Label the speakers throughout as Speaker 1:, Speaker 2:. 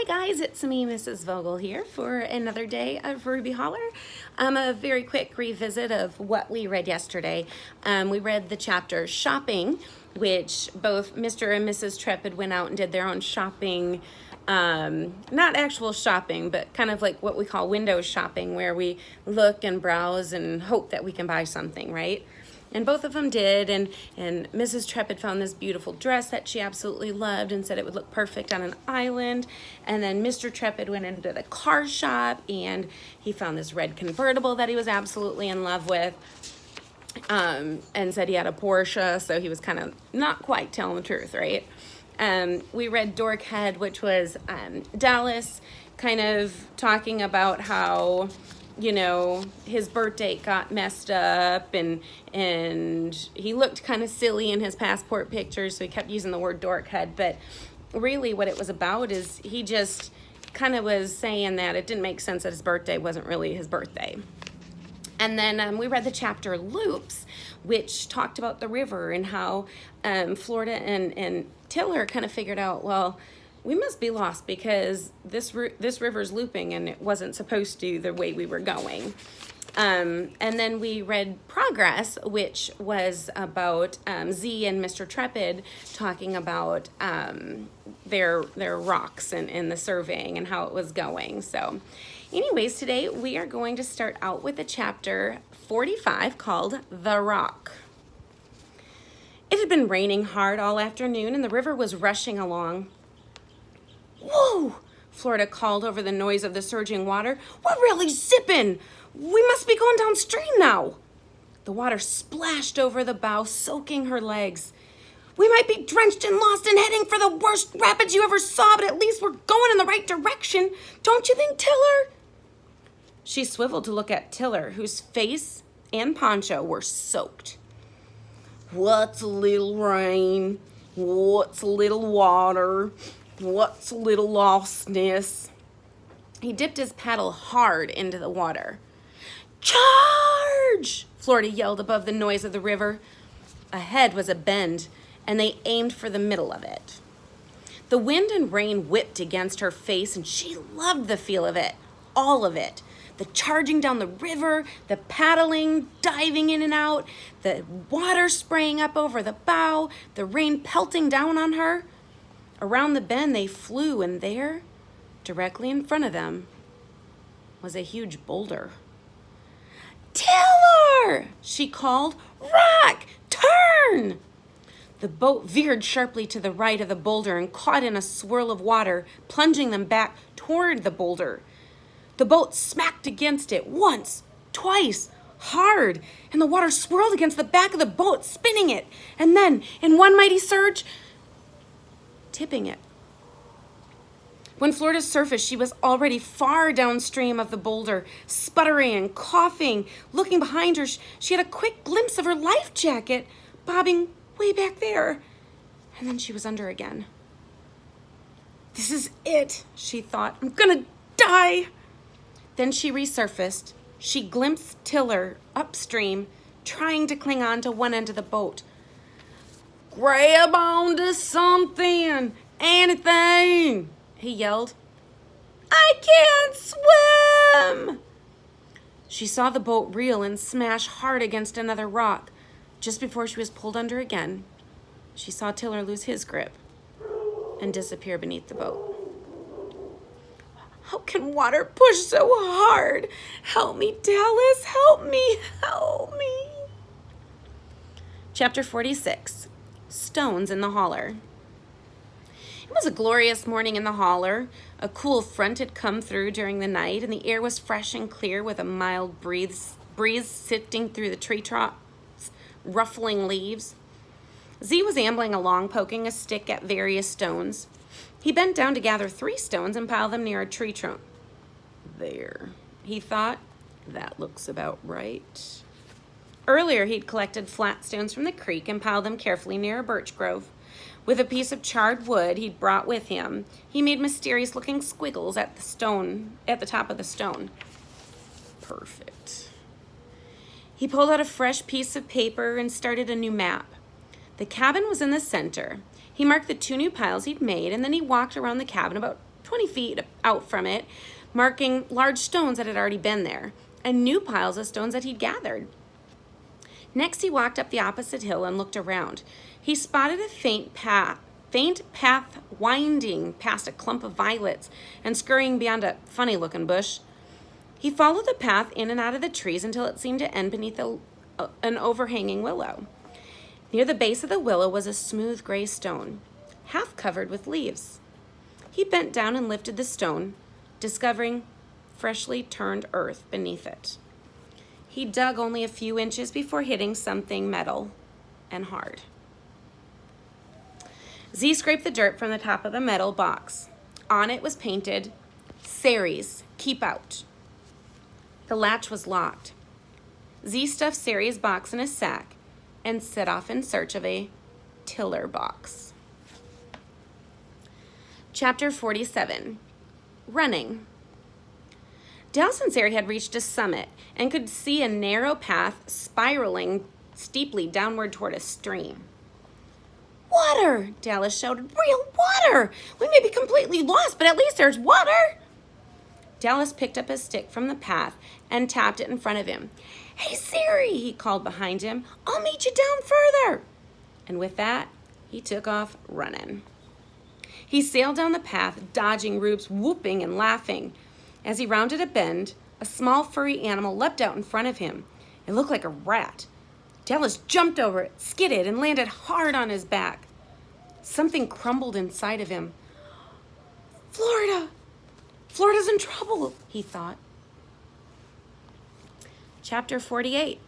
Speaker 1: Hi guys, it's me, Mrs. Vogel here for another day of Ruby Holler. A very quick revisit of what we read yesterday. We read the chapter Shopping, which both Mr. and Mrs. Trepid went out and did their own shopping. Not actual shopping, but kind of like what we call window shopping, where we look and browse and hope that we can buy something, right? And both of them did, and Mrs. Trepid found this beautiful dress that she absolutely loved and said it would look perfect on an island. And then Mr. Trepid went into the car shop and he found this red convertible that he was absolutely in love with, and said he had a Porsche, so he was kind of not quite telling the truth, right? We read Dorkhead, which was Dallas kind of talking about how, you know, his birth date got messed up and he looked kind of silly in his passport pictures, so he kept using the word dorkhead. But really what it was about is he just kind of was saying that it didn't make sense that his birthday wasn't really his birthday. And then we read the chapter Loops, which talked about the river and how Florida and Tiller kind of figured out, well, we must be lost because this river's looping and it wasn't supposed to the way we were going. And then we read Progress, which was about Z and Mr. Trepid talking about their rocks and the surveying and how it was going. So anyways, today we are going to start out with a chapter 45 called The Rock. It had been raining hard all afternoon and the river was rushing along. "Whoa!" Florida called over the noise of the surging water. "We're really zipping! We must be going downstream now!" The water splashed over the bow, soaking her legs. "We might be drenched and lost and heading for the worst rapids you ever saw, but at least we're going in the right direction. Don't you think, Tiller?" She swiveled to look at Tiller, whose face and poncho were soaked. "What's a little rain? What's a little water? What's a little lostness?" He dipped his paddle hard into the water. "Charge!" Florida yelled above the noise of the river. Ahead was a bend, and they aimed for the middle of it. The wind and rain whipped against her face, and she loved the feel of it, all of it. The charging down the river, the paddling, diving in and out, the water spraying up over the bow, the rain pelting down on her. Around the bend they flew, and there, directly in front of them, was a huge boulder. "Tiller!" she called. "Rock! Turn!" The boat veered sharply to the right of the boulder and caught in a swirl of water, plunging them back toward the boulder. The boat smacked against it once, twice, hard, and the water swirled against the back of the boat, spinning it, and then, in one mighty surge, tipping it. When Florida surfaced, she was already far downstream of the boulder, sputtering and coughing. Looking behind her, she had a quick glimpse of her life jacket, bobbing way back there. And then she was under again. "This is it," she thought. "I'm gonna die." Then she resurfaced. She glimpsed Tiller upstream, trying to cling on to one end of the boat. "Grab onto something, anything," he yelled. "I can't swim." She saw the boat reel and smash hard against another rock. Just before she was pulled under again, she saw Tiller lose his grip and disappear beneath the boat. "How can water push so hard? Help me, Dallas, help me, help me." Chapter 46. Stones in the Holler. It was a glorious morning in the Holler. A cool front had come through during the night, and the air was fresh and clear with a mild breeze sifting through the tree tops, ruffling leaves. Z was ambling along, poking a stick at various stones. He bent down to gather 3 stones and pile them near a tree trunk. "There," he thought. "That looks about right." Earlier, he'd collected flat stones from the creek and piled them carefully near a birch grove. With a piece of charred wood he'd brought with him, he made mysterious-looking squiggles at the top of the stone. Perfect. He pulled out a fresh piece of paper and started a new map. The cabin was in the center. He marked the 2 new piles he'd made, and then he walked around the cabin about 20 feet out from it, marking large stones that had already been there, and new piles of stones that he'd gathered. Next, he walked up the opposite hill and looked around. He spotted a faint path winding past a clump of violets and scurrying beyond a funny-looking bush. He followed the path in and out of the trees until it seemed to end beneath an overhanging willow. Near the base of the willow was a smooth gray stone, half covered with leaves. He bent down and lifted the stone, discovering freshly turned earth beneath it. He dug only a few inches before hitting something metal and hard. Z scraped the dirt from the top of the metal box. On it was painted, "Ceres, keep out." The latch was locked. Z stuffed Ceres' box in a sack and set off in search of a tiller box. Chapter 47, Running. Dallas and Sari had reached a summit and could see a narrow path spiraling steeply downward toward a stream. "Water!" Dallas shouted. "Real water! We may be completely lost, but at least there's water!" Dallas picked up a stick from the path and tapped it in front of him. "Hey, Siri," he called behind him. "I'll meet you down further." And with that, he took off running. He sailed down the path, dodging Rube's whooping and laughing. As he rounded a bend, a small furry animal leapt out in front of him. It looked like a rat. Dallas jumped over it, skidded, and landed hard on his back. Something crumbled inside of him. Florida's in trouble, he thought. Chapter 48,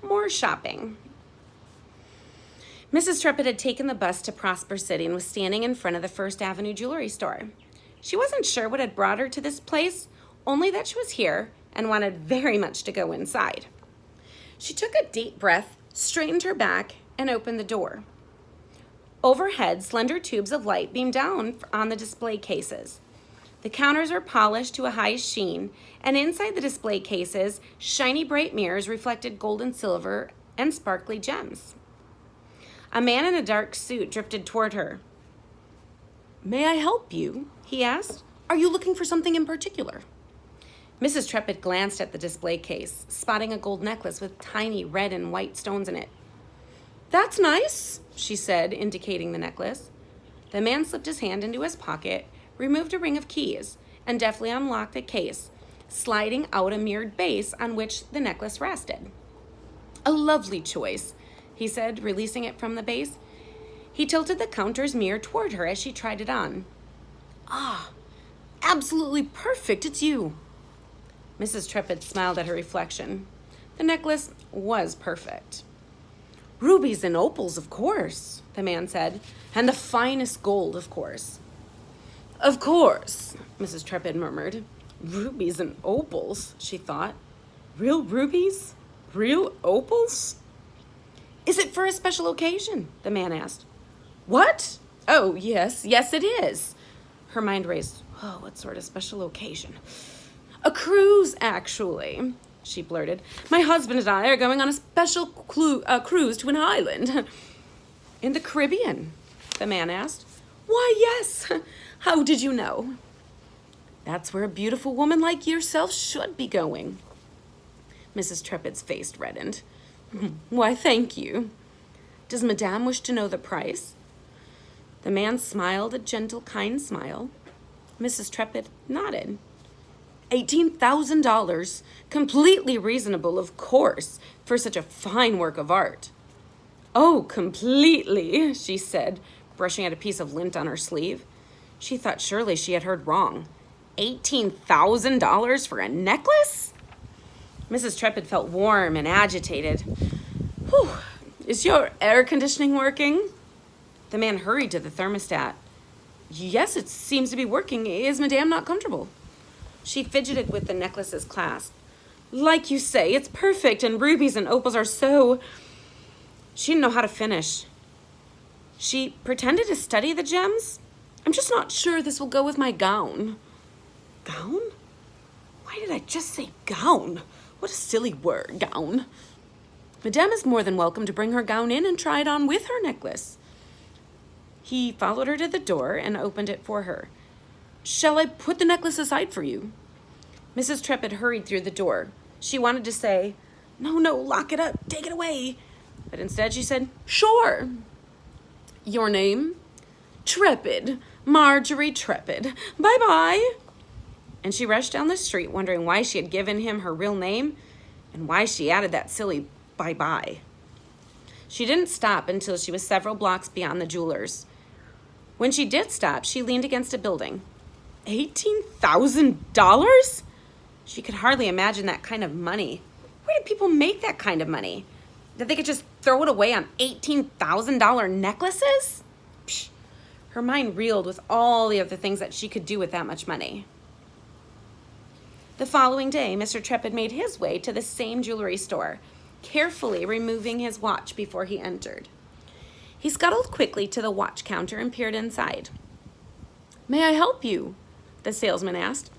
Speaker 1: More Shopping. Mrs. Trepid had taken the bus to Prosper City and was standing in front of the First Avenue jewelry store. She wasn't sure what had brought her to this place, only that she was here and wanted very much to go inside. She took a deep breath, straightened her back, and opened the door. Overhead, slender tubes of light beamed down on the display cases. The counters were polished to a high sheen, and inside the display cases, shiny bright mirrors reflected gold and silver and sparkly gems. A man in a dark suit drifted toward her. "May I help you?" he asked. "Are you looking for something in particular?" Mrs. Trepid glanced at the display case, spotting a gold necklace with tiny red and white stones in it. "That's nice," she said, indicating the necklace. The man slipped his hand into his pocket, removed a ring of keys, and deftly unlocked the case, sliding out a mirrored base on which the necklace rested. "A lovely choice," he said, releasing it from the base. He tilted the counter's mirror toward her as she tried it on. "Ah, absolutely perfect, it's you." Mrs. Trepid smiled at her reflection. The necklace was perfect. "Rubies and opals, of course," the man said, "and the finest gold, of course." "Of course," Mrs. Trepid murmured. "Rubies and opals," she thought. "Real rubies? Real opals?" "Is it for a special occasion?" the man asked. "What? Oh, yes, it is." Her mind raced. "Oh, what sort of special occasion?" "A cruise, actually," she blurted. "My husband and I are going on a special cruise to an island." "In the Caribbean?" the man asked. "Why, yes. How did you know?" "That's where a beautiful woman like yourself should be going." Mrs. Trepid's face reddened. "Why, thank you. Does Madame wish to know the price?" The man smiled a gentle, kind smile. Mrs. Trepid nodded. $18,000. Completely reasonable, of course, for such a fine work of art. "Oh, completely," she said, brushing at a piece of lint on her sleeve. She thought surely she had heard wrong. $18,000 for a necklace? Mrs. Trepid felt warm and agitated. "Whew, is your air conditioning working?" The man hurried to the thermostat. "Yes, it seems to be working. Is Madame not comfortable?" She fidgeted with the necklace's clasp. "Like you say, it's perfect, and rubies and opals are so..." She didn't know how to finish. She pretended to study the gems. "I'm just not sure this will go with my gown." "Gown? Why did I just say gown? What a silly word, gown." "Madame is more than welcome to bring her gown in and try it on with her necklace." He followed her to the door and opened it for her. Shall I put the necklace aside for you? Mrs. Trepid hurried through the door. She wanted to say, No, lock it up, take it away. But instead she said, Sure. Your name? Trepid, Marjorie Trepid. Bye-bye. And she rushed down the street, wondering why she had given him her real name and why she added that silly bye-bye. She didn't stop until she was several blocks beyond the jeweler's. When she did stop, she leaned against a building. $18,000? She could hardly imagine that kind of money. Where did people make that kind of money? That they could just throw it away on $18,000 necklaces? Psh, her mind reeled with all the other things that she could do with that much money. The following day, Mr. Trepid made his way to the same jewelry store, carefully removing his watch before he entered. He scuttled quickly to the watch counter and peered inside. May I help you? The salesman asked.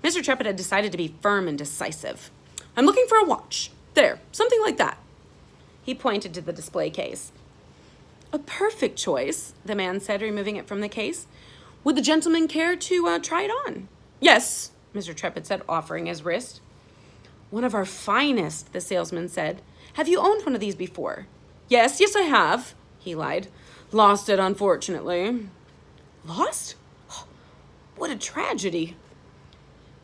Speaker 1: Mr. Trepid had decided to be firm and decisive. I'm looking for a watch. There, something like that. He pointed to the display case. A perfect choice, the man said, removing it from the case. Would the gentleman care to try it on? Yes, Mr. Trepid said, offering his wrist. One of our finest, the salesman said. Have you owned one of these before? Yes, I have, he lied. Lost it, unfortunately. Lost? What a tragedy.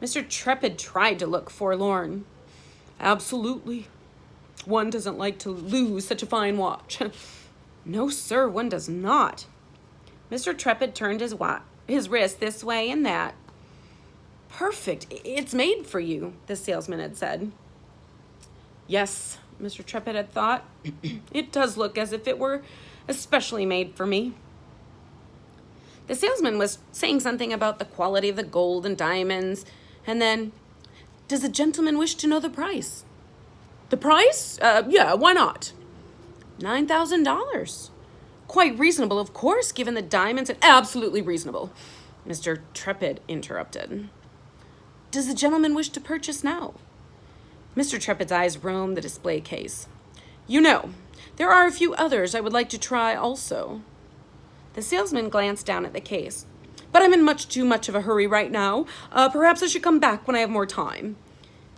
Speaker 1: Mr. Trepid tried to look forlorn. Absolutely. One doesn't like to lose such a fine watch. No, sir, one does not. Mr. Trepid turned his wrist this way and that. Perfect. It's made for you, the salesman had said. Yes, Mr. Trepid had thought. It does look as if it were especially made for me. The salesman was saying something about the quality of the gold and diamonds, and then, does the gentleman wish to know the price? The price? Yeah, why not? $9,000. Quite reasonable, of course, given the diamonds, and absolutely reasonable, Mr. Trepid interrupted. Does the gentleman wish to purchase now? Mr. Trepid's eyes roamed the display case. You know, there are a few others I would like to try also. The salesman glanced down at the case. But I'm in much too much of a hurry right now. Perhaps I should come back when I have more time.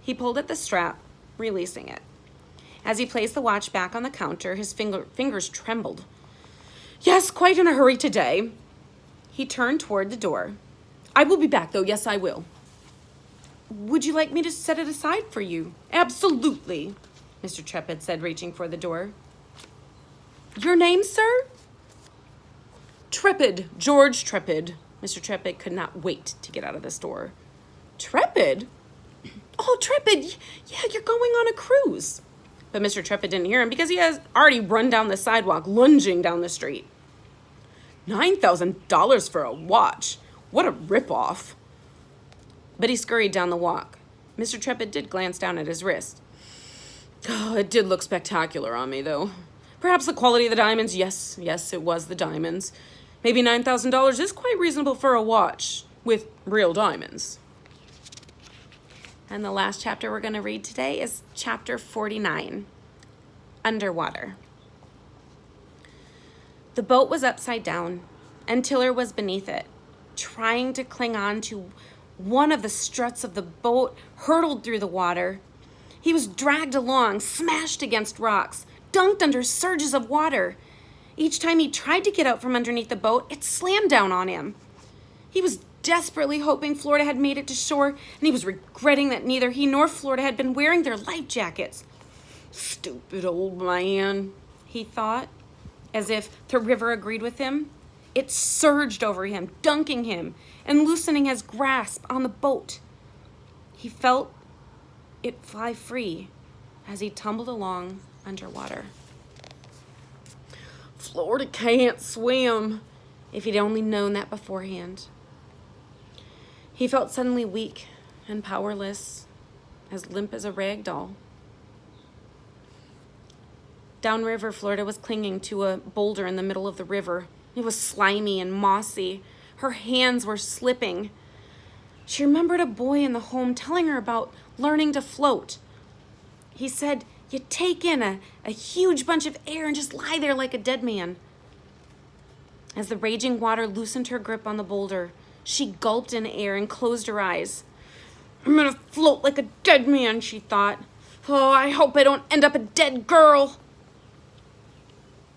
Speaker 1: He pulled at the strap, releasing it. As he placed the watch back on the counter, his fingers trembled. Yes, quite in a hurry today. He turned toward the door. I will be back, though. Yes, I will. Would you like me to set it aside for you? Absolutely, Mr. Trepid said, reaching for the door. Your name, sir? Trepid, George Trepid. Mr. Trepid could not wait to get out of the store. Trepid? Oh, Trepid, yeah, you're going on a cruise. But Mr. Trepid didn't hear him because he has already run down the sidewalk, lunging down the street. $9,000 for a watch. What a ripoff. But he scurried down the walk. Mr. Trepid did glance down at his wrist. Oh, it did look spectacular on me, though. Perhaps the quality of the diamonds. Yes, it was the diamonds. Maybe $9,000 is quite reasonable for a watch with real diamonds. And the last chapter we're going to read today is chapter 49, Underwater. The boat was upside down, and Tiller was beneath it, trying to cling on to one of the struts of the boat, hurtled through the water. He was dragged along, smashed against rocks, dunked under surges of water. Each time he tried to get out from underneath the boat, it slammed down on him. He was desperately hoping Florida had made it to shore, and he was regretting that neither he nor Florida had been wearing their life jackets. Stupid old man, he thought, as if the river agreed with him. It surged over him, dunking him and loosening his grasp on the boat. He felt it fly free as he tumbled along underwater. Florida can't swim. If he'd only known that beforehand. He felt suddenly weak and powerless, as limp as a rag doll. Downriver, Florida was clinging to a boulder in the middle of the river. It was slimy and mossy. Her hands were slipping. She remembered a boy in the home telling her about learning to float. He said, you take in a huge bunch of air and just lie there like a dead man. As the raging water loosened her grip on the boulder, She gulped in air and closed her eyes. I'm gonna float like a dead man, she thought. Oh, I hope I don't end up a dead girl.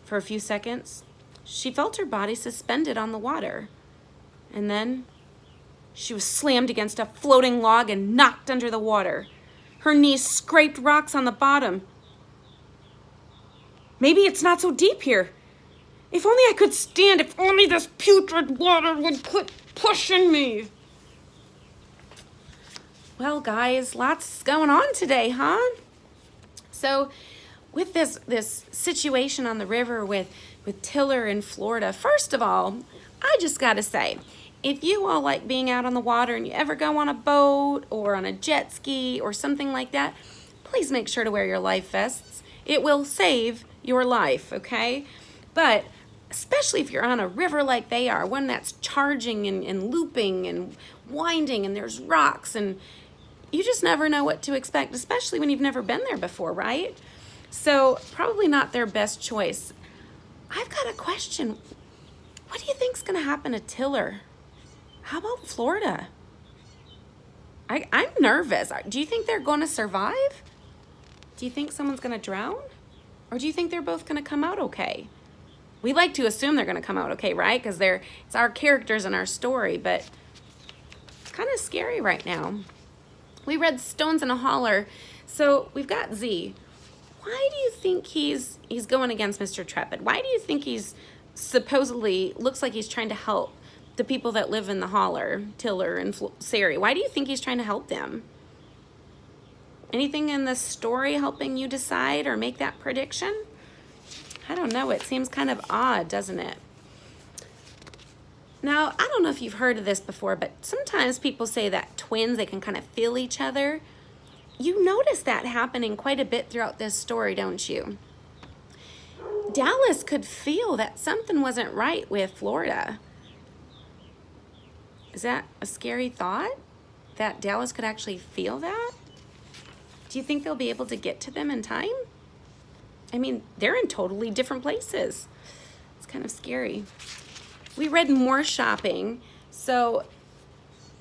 Speaker 1: For a few seconds, she felt her body suspended on the water. And then she was slammed against a floating log and knocked under the water. Her knees scraped rocks on the bottom. Maybe it's not so deep here. If only I could stand, if only this putrid water would quit pushing me. Well, guys, lots going on today, huh? So with this situation on the river with Tiller in Florida, first of all, I just got to say, if you all like being out on the water and you ever go on a boat or on a jet ski or something like that, please make sure to wear your life vests. It will save your life, okay? But especially if you're on a river like they are, one that's charging and looping and winding and there's rocks, and you just never know what to expect, especially when you've never been there before, right? So probably not their best choice. I've got a question. What do you think's gonna happen to Tiller? How about Florida? I'm nervous. Do you think they're gonna survive? Do you think someone's gonna drown? Or do you think they're both gonna come out okay? We like to assume they're gonna come out okay, right? Because it's our characters in our story, but it's kind of scary right now. We read Stones in a Holler, so we've got Z. Why do you think he's going against Mr. Trepid? Why do you think he's supposedly, looks like he's trying to help the people that live in the Holler, Tiller and Sari? Why do you think he's trying to help them? Anything in the story helping you decide or make that prediction? I don't know. It seems kind of odd, doesn't it? Now, I don't know if you've heard of this before, but sometimes people say that twins, they can kind of feel each other. You notice that happening quite a bit throughout this story, don't you? Dallas could feel that something wasn't right with Florida. Is that a scary thought? That Dallas could actually feel that? Do you think they'll be able to get to them in time? I mean, they're in totally different places. It's kind of scary. We read more shopping. So,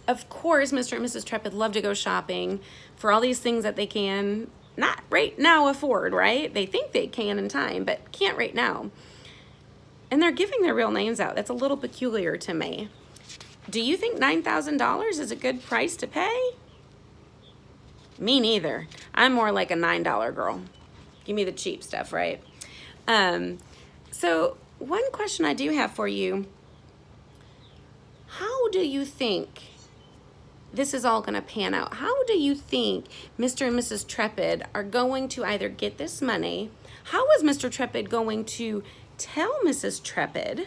Speaker 1: of course, Mr. and Mrs. Trepid love to go shopping for all these things that they can not right now afford, right? They think they can in time, but can't right now. And they're giving their real names out. That's a little peculiar to me. Do you think $9,000 is a good price to pay? Me neither. I'm more like a $9 girl. Give me the cheap stuff, right? So one question I do have for you, how do you think this is all going to pan out? How do you think Mr. and Mrs. Trepid are going to either get this money? How is Mr. Trepid going to tell Mrs. Trepid?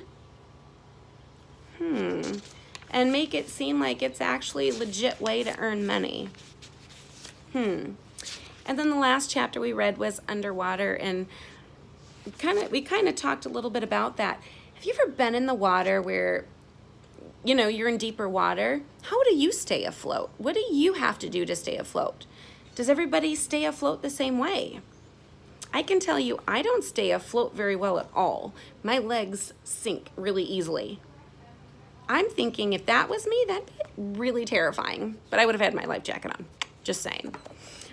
Speaker 1: And make it seem like it's actually a legit way to earn money. And then the last chapter we read was Underwater, and we kind of talked a little bit about that. Have you ever been in the water where, you know, you're in deeper water? How do you stay afloat? What do you have to do to stay afloat? Does everybody stay afloat the same way? I can tell you, I don't stay afloat very well at all. My legs sink really easily. I'm thinking if that was me, that'd be really terrifying, but I would have had my life jacket on. Just saying.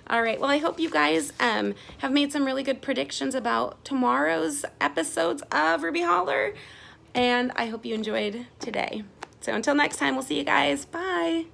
Speaker 1: All right, well, I hope you guys have made some really good predictions about tomorrow's episodes of Ruby Holler, and I hope you enjoyed today. So until next time, we'll see you guys. Bye.